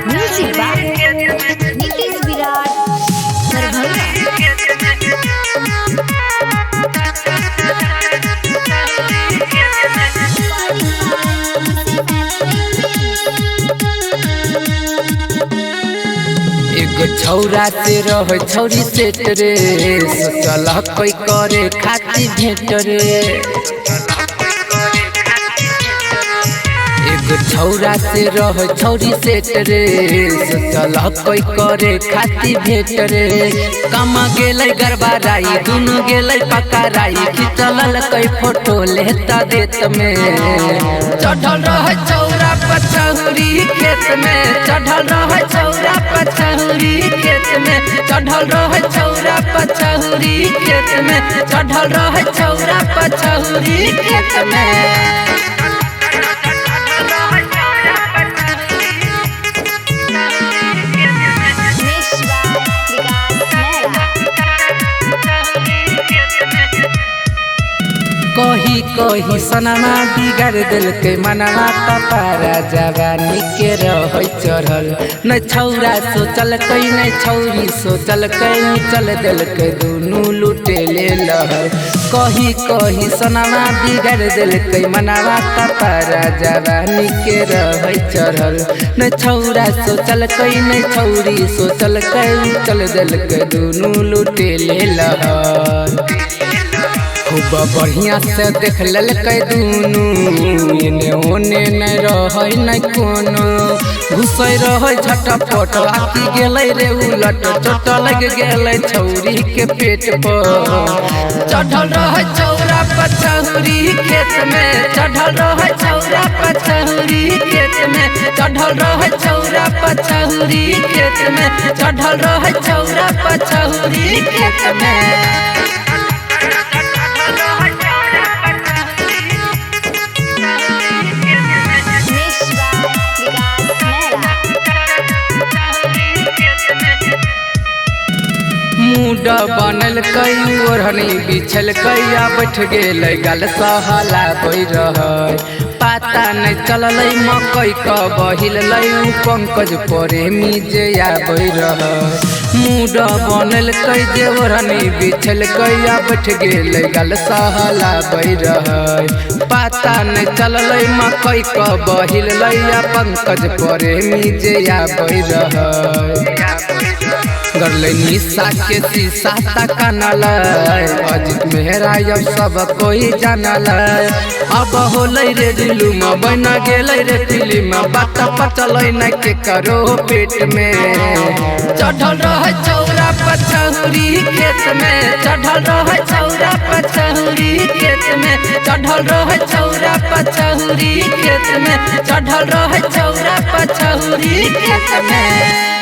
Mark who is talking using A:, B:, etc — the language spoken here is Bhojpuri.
A: म्यूजिक बाय नीतीश विराट
B: एगो छौरा से रह छौरी सेट रे सोचल कोई करे खाती भेट रे। एगो छौरा से रह छौरी सेट रे सोचल कोई करे खाती भेट रे। कम गेलै गरबाराई दुनु गेलै पकड़ाई खिंचल कई फोटो लेता देत में। चढ़ल रह छौरा पचौरी खेत में चढ़ल रह छौरा पचौरी खेत में चढ़ल रह छौरा पचौरी खेत में चढ़ल रह छौरा पचौरी खेत में। कही कही सनमा बिगाड़ दिलकै मनवा तपारा जवानी के रह चढ़ल। न छौरा सोचलकै न छौरी सोचलकै चल दिलकै दुनू लुटे ले लहर। कही कही सनमा बिगाड़ दिलकै मनवा तपारा जवानी के रह चढ़ल। न छौरा सोचलकै न छौरी सोचलकै चल दिलकै दुनू लुटे ले लहर। खूब बढ़िया से देख ललकै दुनू एने ओने नहीं रह नहीं कोनो घुसै रह झटपट आकी गेलै रे उलट चोट लग गेलै छौरी के पेट पर। चढ़ल रह छौरा पचौरी खेत में चढ़ल रह छौरा पचौरी खेत में चढ़ल रह छौरा पचौरी खेत में चढ़ल रह छौरा पचौरी खेत में। मूड बनल कई ओढ़नी बिछल कैया बैठ गेलै गल सहला कोई रह। पता नहीं चलल मकई क बहिल पंकज प्रेमी जे आबै रह। मूड बनल कई जे ओढ़नी बिछल कैया बैठ गेलै गल सहला बै रह। पता नहीं चलल मकई क बहिल पंकज प्रेमी जे आबै रह। गरलै निशा के शीशा तकनल अजित मेहरा अब सब कोई जानल। अब होलै रे जुलूम बन गेलै रे फिल्म बात पचलै न के करो पेट में। चढ़ल रह छौरा पचौरी खेत में चढ़ल रह छौरा पचौरी खेत में चढ़ल रह छौरा पचौरी खेत में चढ़ल रह छौरा पचौरी खेत में।